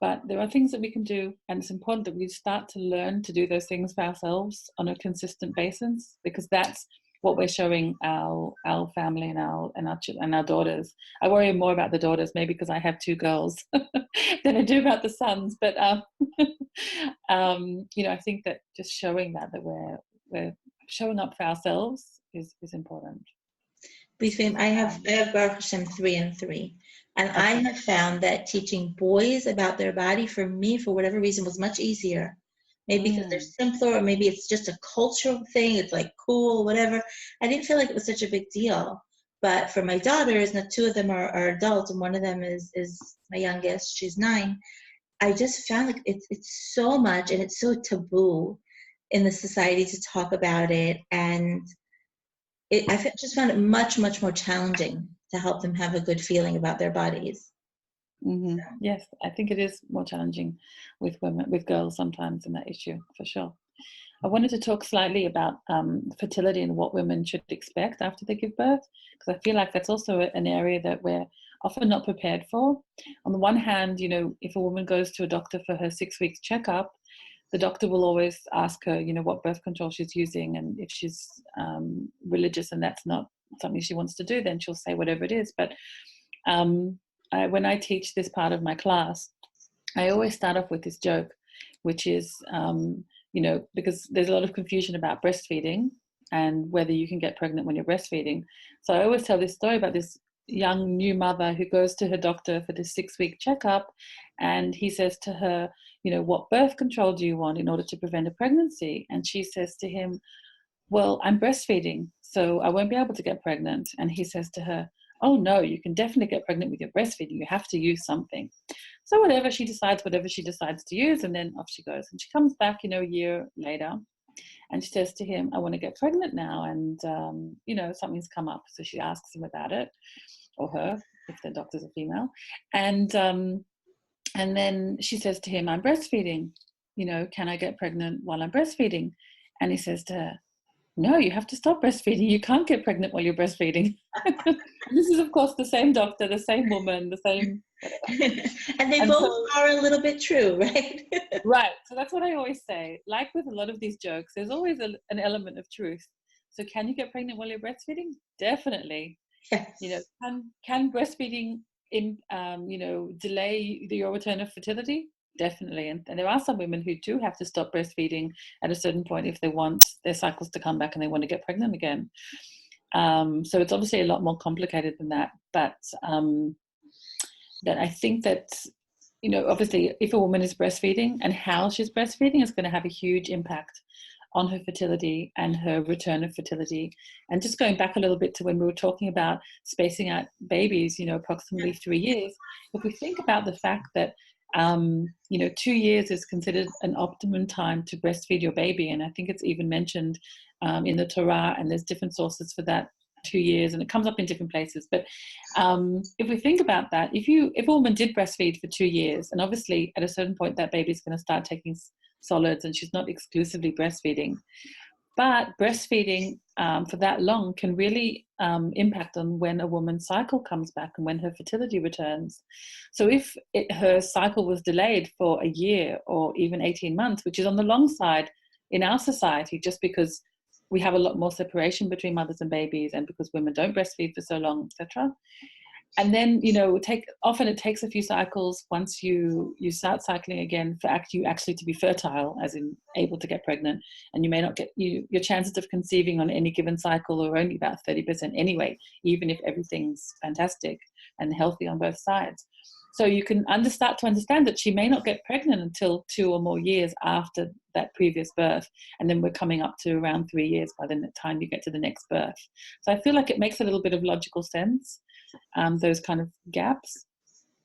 But there are things that we can do, and it's important that we start to learn to do those things for ourselves on a consistent basis, because that's what we're showing our family and our daughters. I worry more about the daughters, maybe because I have 2 girls, than I do about the sons. But I think that just showing that we're showing up for ourselves is important. I have Baruch Hashem 3 and 3, and okay. I have found that teaching boys about their body, for me, for whatever reason, was much easier. Maybe because they're simpler, or maybe it's just a cultural thing. It's like cool, whatever. I didn't feel like it was such a big deal. But for my daughters, now 2 of them are adults, and one of them is my youngest. She's 9. I just found like it's so much, and it's so taboo in the society to talk about it, and I just found it much, much more challenging to help them have a good feeling about their bodies. Mm-hmm. Yes, I think it is more challenging with girls sometimes in that issue, for sure. I wanted to talk slightly about fertility and what women should expect after they give birth, because I feel like that's also an area that we're often not prepared for. On the one hand, if a woman goes to a doctor for her 6 weeks checkup, the doctor will always ask her, what birth control she's using, and if she's religious and that's not something she wants to do, then she'll say whatever it is. But when I teach this part of my class, I always start off with this joke, which is, because there's a lot of confusion about breastfeeding and whether you can get pregnant when you're breastfeeding. So I always tell this story about this young new mother who goes to her doctor for this 6-week checkup, and he says to her, what birth control do you want in order to prevent a pregnancy? And she says to him, well, I'm breastfeeding, so I won't be able to get pregnant. And he says to her, oh no, you can definitely get pregnant with your breastfeeding. You have to use something. So whatever she decides to use, and then off she goes. And she comes back, a year later, and she says to him, I want to get pregnant now. And, something's come up. So she asks him about it, or her, if the doctor's a female. And then she says to him, I'm breastfeeding. Can I get pregnant while I'm breastfeeding? And he says to her, no, you have to stop breastfeeding. You can't get pregnant while you're breastfeeding. This is, of course, the same doctor, the same woman, the same whatever. And both are a little bit true, right? Right. So that's what I always say. Like with a lot of these jokes, there's always an element of truth. So can you get pregnant while you're breastfeeding? Definitely. Yes. Can breastfeeding delay your return of fertility? Definitely. And there are some women who do have to stop breastfeeding at a certain point if they want their cycles to come back and they want to get pregnant again. So it's obviously a lot more complicated than that. But I think that, obviously if a woman is breastfeeding and how she's breastfeeding is going to have a huge impact on her fertility and her return of fertility. And just going back a little bit to when we were talking about spacing out babies, approximately 3 years, if we think about the fact that 2 years is considered an optimum time to breastfeed your baby. And I think it's even mentioned in the Torah, and there's different sources for that 2 years, and it comes up in different places. But if we think about that, if a woman did breastfeed for 2 years, and obviously at a certain point that baby's going to start taking solids and she's not exclusively breastfeeding, but breastfeeding for that long can really impact on when a woman's cycle comes back and when her fertility returns. So if her cycle was delayed for a year or even 18 months, which is on the long side in our society, just because we have a lot more separation between mothers and babies and because women don't breastfeed for so long, etc. And then, often it takes a few cycles once you start cycling again for you actually to be fertile, as in able to get pregnant. And you may not get, your chances of conceiving on any given cycle are only about 30% anyway, even if everything's fantastic and healthy on both sides. So you can start to understand that she may not get pregnant until 2 or more years after that previous birth. And then we're coming up to around 3 years by the time you get to the next birth. So I feel like it makes a little bit of logical sense. Those kind of gaps,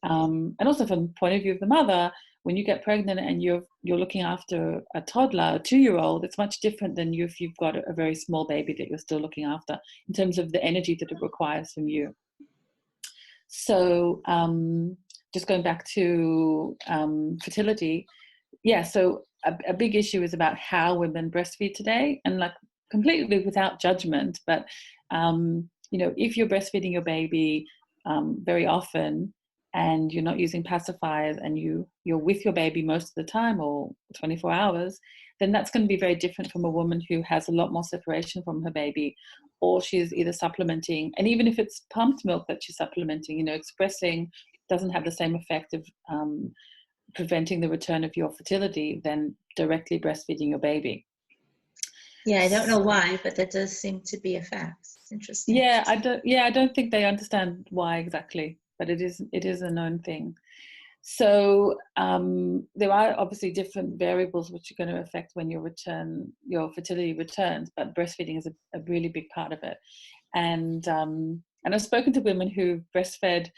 and also from the point of view of the mother, when you get pregnant and you're looking after a toddler, a 2-year-old, it's much different than if you've got a very small baby that you're still looking after in terms of the energy that it requires from you. So just going back to fertility, so a big issue is about how women breastfeed today, and like completely without judgment, but if you're breastfeeding your baby very often and you're not using pacifiers and you're with your baby most of the time or 24 hours, then that's going to be very different from a woman who has a lot more separation from her baby, or she's either supplementing. And even if it's pumped milk that she's supplementing, expressing doesn't have the same effect of preventing the return of your fertility than directly breastfeeding your baby. Yeah, I don't know why, but that does seem to be a fact. Interesting. Yeah, I don't think they understand why exactly, but it is a known thing. So there are obviously different variables which are going to affect when your fertility returns, but breastfeeding is a really big part of it. And I've spoken to women who breastfed,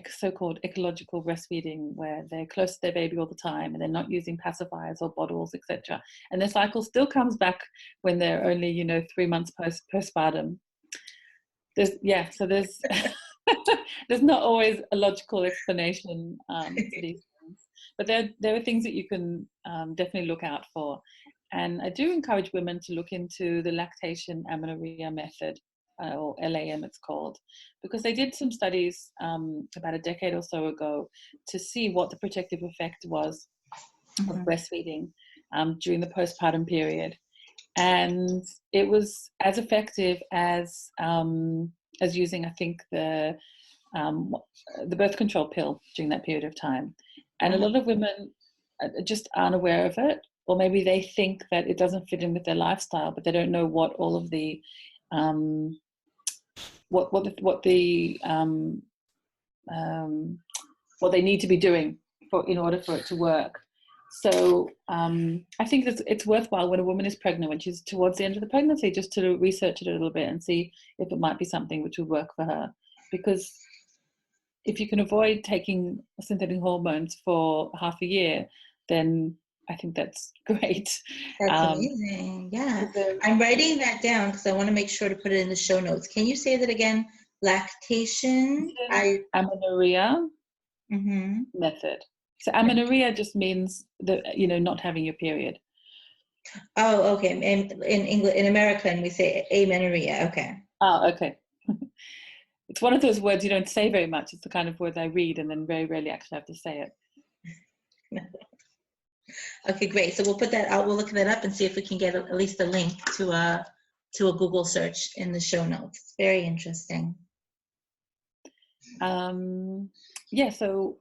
so-called ecological breastfeeding, where they're close to their baby all the time and they're not using pacifiers or bottles, etc. And their cycle still comes back when they're only 3 months postpartum. There's there's not always a logical explanation to these things, but there are things that you can definitely look out for. And I do encourage women to look into the lactation amenorrhea method, or LAM it's called, because they did some studies about a decade or so ago to see what the protective effect was of breastfeeding during the postpartum period. And it was as effective as using, I think, the birth control pill during that period of time. And a lot of women just aren't aware of it, or maybe they think that it doesn't fit in with their lifestyle, but they don't know what all of the what they need to be doing in order for it to work. So I think it's worthwhile when a woman is pregnant, when she's towards the end of the pregnancy, just to research it a little bit and see if it might be something which would work for her. Because if you can avoid taking synthetic hormones for half a year, then I think that's great. That's amazing. Yeah. I'm writing that down because I want to make sure to put it in the show notes. Can you say that again? Lactation? Amenorrhea method. So amenorrhea just means not having your period. Oh, okay. In English, in American, we say amenorrhea. Okay. Oh, okay. It's one of those words you don't say very much. It's the kind of word I read and then very rarely actually have to say it. Okay, great. So we'll put that out. We'll look that up and see if we can get at least a link to a Google search in the show notes. It's very interesting. So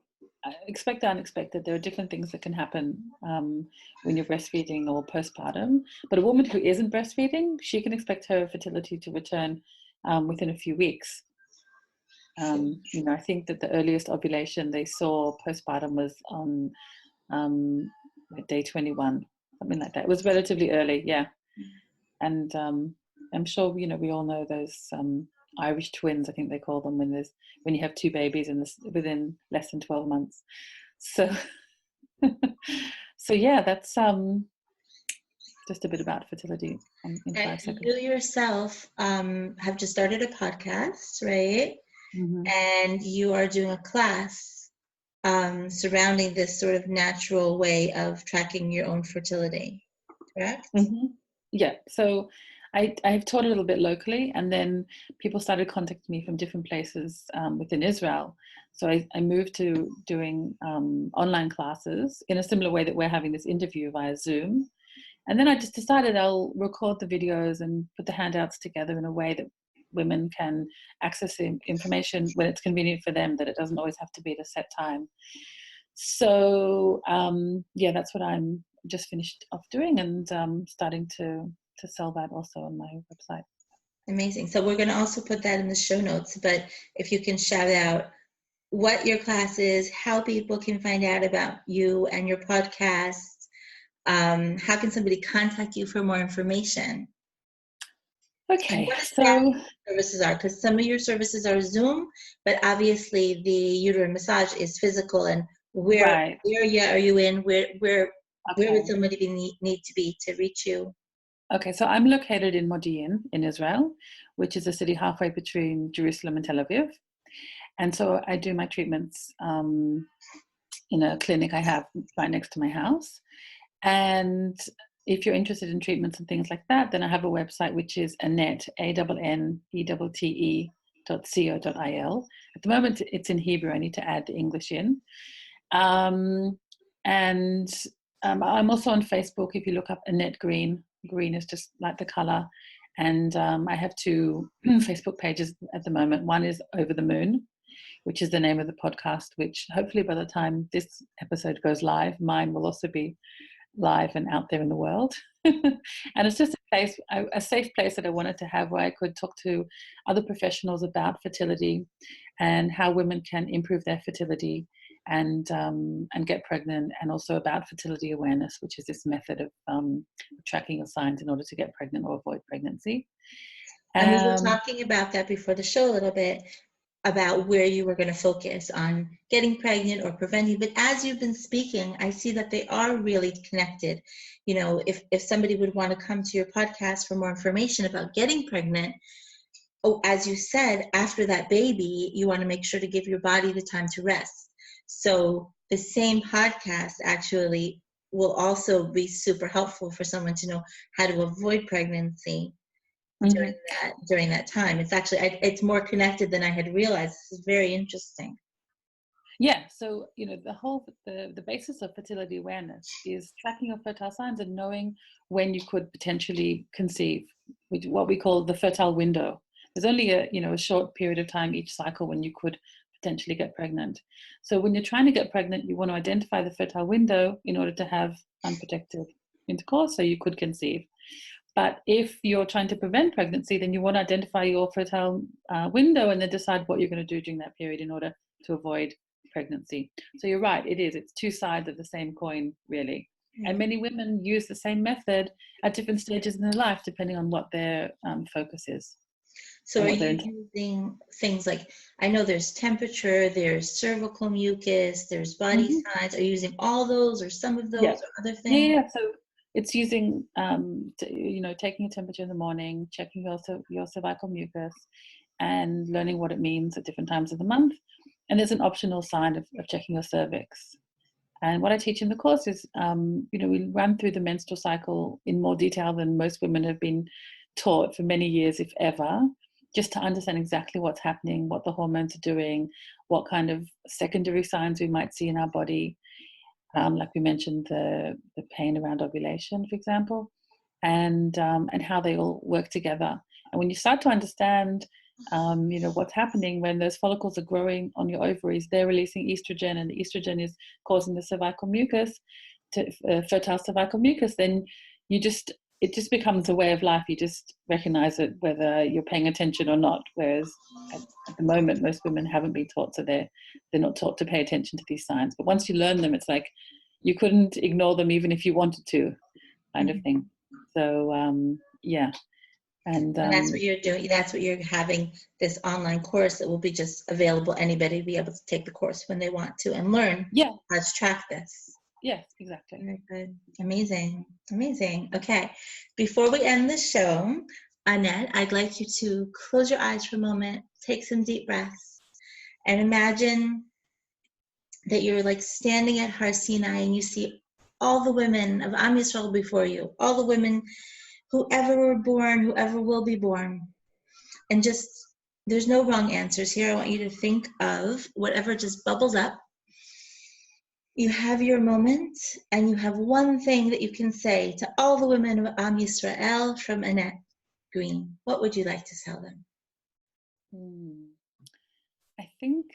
expect the unexpected. There are different things that can happen when you're breastfeeding or postpartum. But a woman who isn't breastfeeding, she can expect her fertility to return within a few weeks. I think that the earliest ovulation they saw postpartum was on day 21, something like that. It was relatively early, yeah. And I'm sure we all know those Irish twins, I think they call them, when you have two babies within less than 12 months. So yeah, that's just a bit about fertility in 5 seconds. You yourself have just started a podcast, right? And you are doing a class surrounding this sort of natural way of tracking your own fertility, correct? Yeah, so I've taught a little bit locally, and then people started contacting me from different places within Israel. So I moved to doing online classes in a similar way that we're having this interview via Zoom. And then I just decided I'll record the videos and put the handouts together in a way that women can access the information when it's convenient for them, that it doesn't always have to be at a set time. So that's what I'm just finished off doing, and starting to sell that also on my website. Amazing. So we're going to also put that in the show notes, but if you can shout out what your class is, how people can find out about you and your podcast, how can somebody contact you for more information? Okay, so services are, because some of your services are Zoom, but obviously the uterine massage is physical. And where area are you in? Where would somebody need to be to reach you? Okay, so I'm located in Modi'in in Israel, which is a city halfway between Jerusalem and Tel Aviv. And so I do my treatments in a clinic I have right next to my house. And if you're interested in treatments and things like that, then I have a website, which is Annette, ANNETTE.co.il. At the moment, it's in Hebrew. I need to add the English in. And I'm also on Facebook. If you look up Annette Green, green is just like the color. And I have two Facebook pages at the moment. One is Over the Moon, which is the name of the podcast, which hopefully by the time this episode goes live, mine will also be live and out there in the world. And it's just a safe place that I wanted to have where I could talk to other professionals about fertility and how women can improve their fertility and get pregnant, and also about fertility awareness, which is this method of tracking your signs in order to get pregnant or avoid pregnancy. And we were talking about that before the show a little bit, about where you were going to focus on getting pregnant or preventing. But as you've been speaking, I see that they are really connected. You know, if somebody would want to come to your podcast for more information about getting pregnant, as you said, after that baby, you want to make sure to give your body the time to rest. So the same podcast actually will also be super helpful for someone to know how to avoid pregnancy during that time. It's actually, it's more connected than I had realized. This is very interesting. Yeah, so you know, the basis of fertility awareness is tracking your fertile signs and knowing when you could potentially conceive, what we call the fertile window. There's only a short period of time each cycle when you could potentially get pregnant. So when you're trying to get pregnant, you want to identify the fertile window in order to have unprotected intercourse, so you could conceive. But if you're trying to prevent pregnancy, then you want to identify your fertile window and then decide what you're going to do during that period in order to avoid pregnancy. So you're right, it's two sides of the same coin, really. And many women use the same method at different stages in their life, depending on what their focus is. So are you using things like, I know there's temperature, there's cervical mucus, there's body signs. Are you using all those or some of those or other things? Yeah, so it's using, taking a temperature in the morning, checking your cervical mucus, and learning what it means at different times of the month. And there's an optional sign of checking your cervix. And what I teach in the course is, we run through the menstrual cycle in more detail than most women have been taught for many years, if ever, just to understand exactly what's happening, what the hormones are doing, what kind of secondary signs we might see in our body. Like we mentioned, the pain around ovulation, for example, and how they all work together. And when you start to understand, what's happening when those follicles are growing on your ovaries, they're releasing estrogen, and the estrogen is causing the cervical mucus, fertile cervical mucus, then it just becomes a way of life. You just recognize it whether you're paying attention or not. Whereas at the moment, most women haven't been taught, so they're not taught to pay attention to these signs. But once you learn them, it's like you couldn't ignore them even if you wanted to, kind of thing. So yeah. And that's what you're doing. That's what you're having, this online course that will be just available. Anybody will be able to take the course when they want to and learn how to track this. Yes, exactly. Very good. Amazing. Okay. Before we end the show, Annette, I'd like you to close your eyes for a moment, take some deep breaths, and imagine that you're like standing at Har Sinai and you see all the women of Am Yisrael before you, all the women whoever were born, whoever will be born. And just, there's no wrong answers here. I want you to think of whatever just bubbles up. You have your moment, and you have one thing that you can say to all the women of Am Yisrael from Annette Green. What would you like to tell them? I think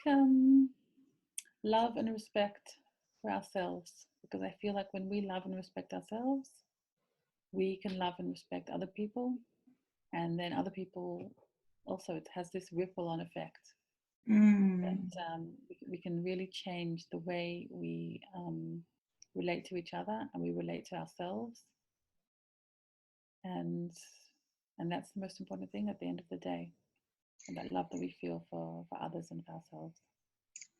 love and respect for ourselves, because I feel like when we love and respect ourselves, we can love and respect other people, and then other people also, it has this ripple on effect. That we can really change the way we relate to each other and we relate to ourselves, and that's the most important thing at the end of the day, and that love that we feel for others and for ourselves.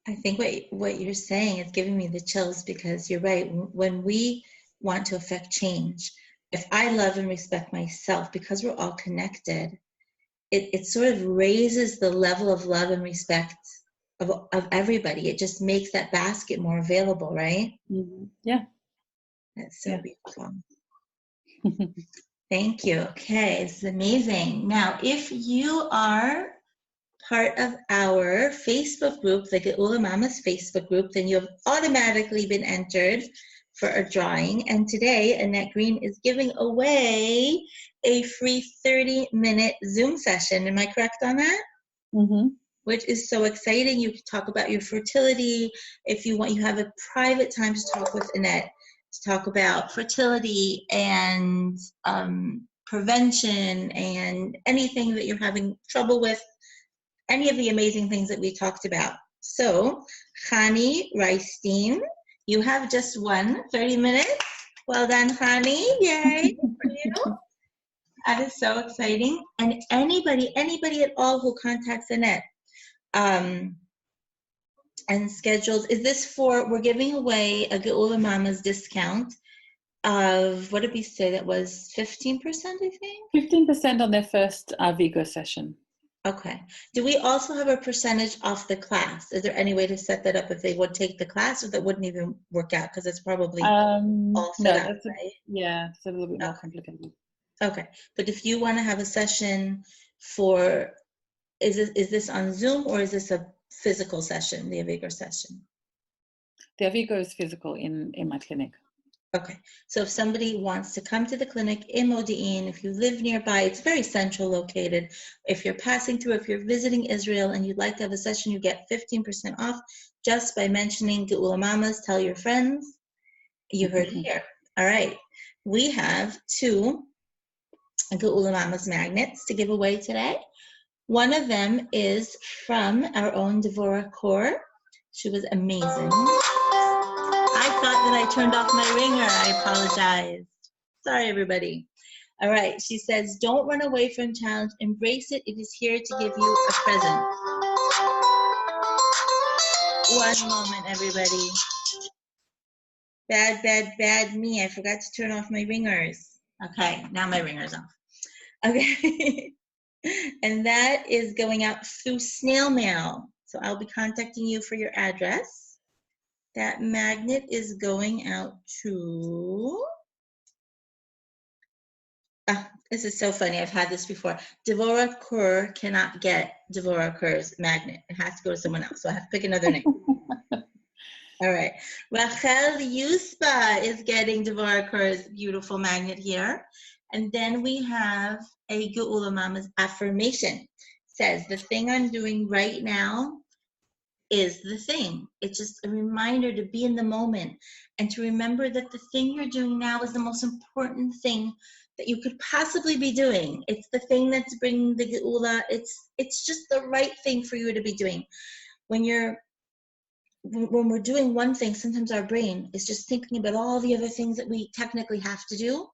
I think what you're saying is giving me the chills, because you're right. When we want to affect change, if I love and respect myself, because we're all connected, it sort of raises the level of love and respect of everybody. It just makes that basket more available, right? Yeah. That's so beautiful. Thank you. Okay, this is amazing. Now, if you are part of our Facebook group, the Geula Mamas Facebook group, then you have automatically been entered for a drawing. And today, Annette Green is giving away a free 30-minute Zoom session. Am I correct on that? Mm-hmm. Which is so exciting. You can talk about your fertility. If you want, you have a private time to talk with Annette, to talk about fertility and prevention and anything that you're having trouble with, any of the amazing things that we talked about. So, Khani Reistein, you have just won 30 minutes. Well done, Khani. Yay for you. That is so exciting. And anybody at all who contacts Annette and schedules, is this for, we're giving away a Geula Mamas discount of, what did we say, that was 15%, I think? 15% on their first Arvigo session. Okay. Do we also have a percentage off the class? Is there any way to set that up if they would take the class, or that wouldn't even work out because it's probably all set up, right? Yeah, it's a little bit more complicated. Okay. But if you want to have a session for, is this on Zoom or is this a physical session, the Arvigo session? The Arvigo is physical in my clinic. Okay, so if somebody wants to come to the clinic in Modi'in, if you live nearby, it's very central located. If you're passing through, if you're visiting Israel and you'd like to have a session, you get 15% off just by mentioning Geula Mamas. Tell your friends. You heard it here. All right, we have 2 Geula Mamas magnets to give away today. One of them is from our own Devorah Kaur. She was amazing. I thought that I turned off my ringer. I apologize. Sorry, everybody. All right. She says, don't run away from challenge. Embrace it. It is here to give you a present. One moment, everybody. Bad me. I forgot to turn off my ringers. Okay. Now my ringer's off. Okay. And that is going out through snail mail. So I'll be contacting you for your address. That magnet is going out to, this is so funny, I've had this before. Devorah Kaur cannot get Devorah Kaur's magnet. It has to go to someone else, so I have to pick another name. All right, Rachel Yuspa is getting Devorah Kaur's beautiful magnet here. And then we have a Geula Mamas affirmation. It says, the thing I'm doing right now is the thing. It's just a reminder to be in the moment and to remember that the thing you're doing now is the most important thing that you could possibly be doing. It's the thing that's bringing the Geula. It's just the right thing for you to be doing. When we're doing one thing, sometimes our brain is just thinking about all the other things that we technically have to do,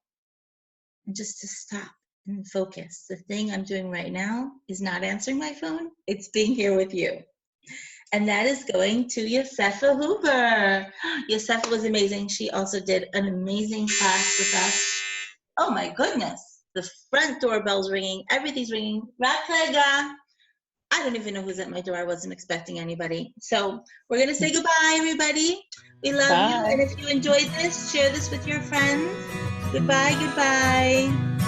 and just to stop and focus. The thing I'm doing right now is not answering my phone. It's being here with you. And that is going to Yosefa Hoover. Yosefa was amazing. She also did an amazing class with us. Oh my goodness. The front doorbell's ringing. Everything's ringing. Raklega. I don't even know who's at my door. I wasn't expecting anybody. So we're going to say goodbye, everybody. We love you. And if you enjoyed this, share this with your friends. Goodbye, goodbye.